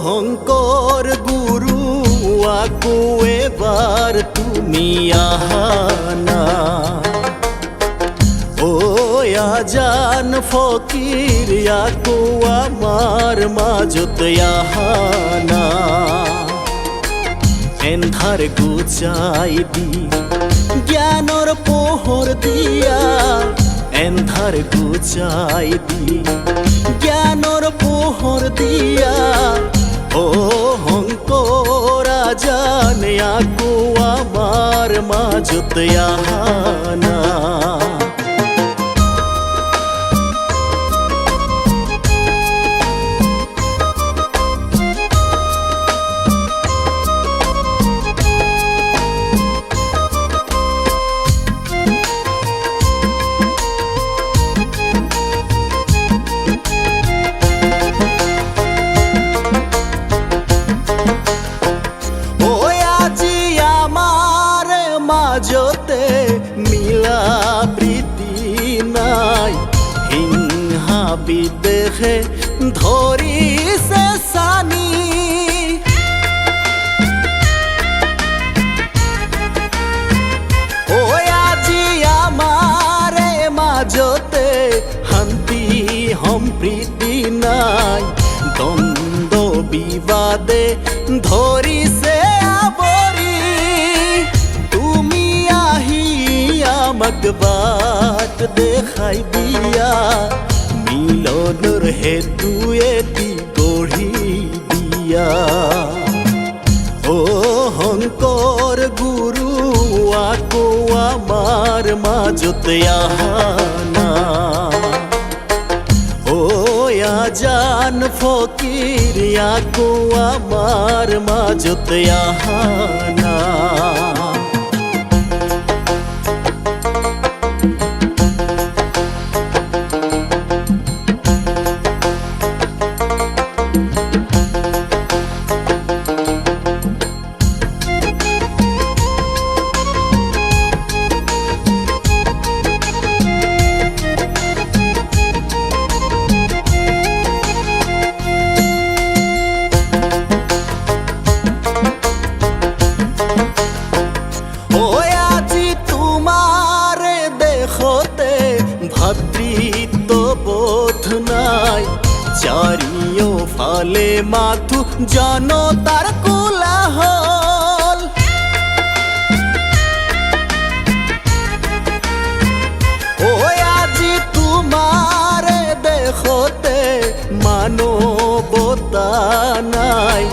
হংকৰ গুৰু আকৌ এবাৰ তুমি আহানা আজান ফকির আকৌ আমাৰ মাজত আহানা এন্ধাৰ গুচাই দি জ্ঞানৰ পোহৰ দিয়া এন্ধাৰ গুচাই দি জ্ঞানৰ পোহৰ দিয়া শংকৰ আজান আকৌ আমাৰ মাজত আহানা মাজতে মিলা প্ৰীতি নাই হিংসা বিদ্বেষে ধৰিছে চানি আজি আমাৰ মাজতে শান্তি সম্প্ৰীতি নাই দ্বন্দ্ব বিবাদে ধৰিছে আমাক বাট দেখাই দিয়া মিলনৰ হেতু এটি গঢ়ি দিয়া শংকৰ গুৰু আকৌ আমাৰ মাজত আহানা আজান ফকিৰ আকৌ আমাৰ মাজত আহানা ভাতৃত্ববোধ নাই চাৰিওফালে মাথো জনতাৰ কোলাহল আজি তোমাৰ দেশতে মানৱতা নাই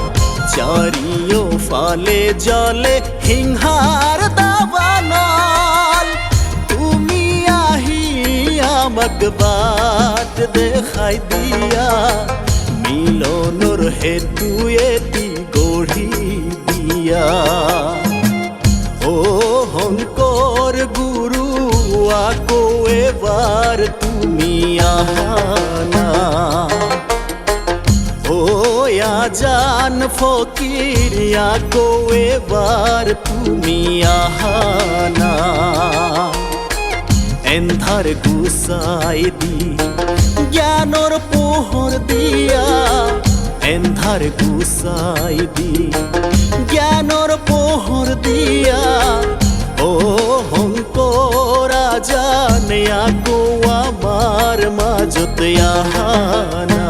চাৰিওফালে জ্বলে হিংসাৰ দাবানল আমাক বাট দেখাই দিয়া মিলনৰ হেতু এটি গঢ়ি দিয়া শংকৰ গুৰু আকৌ এবাৰ তুমি আহানা আজান ফকিৰ আকৌ এবাৰ তুমি আহানা এন্ধাৰ গুচাই দি জ্ঞানৰ পোহৰ দিয়া এন্ধাৰ গুচাই দি জ্ঞানৰ পোহৰ দিয়া শংকৰ আজান আকৌ আমাৰ মাজত আহানা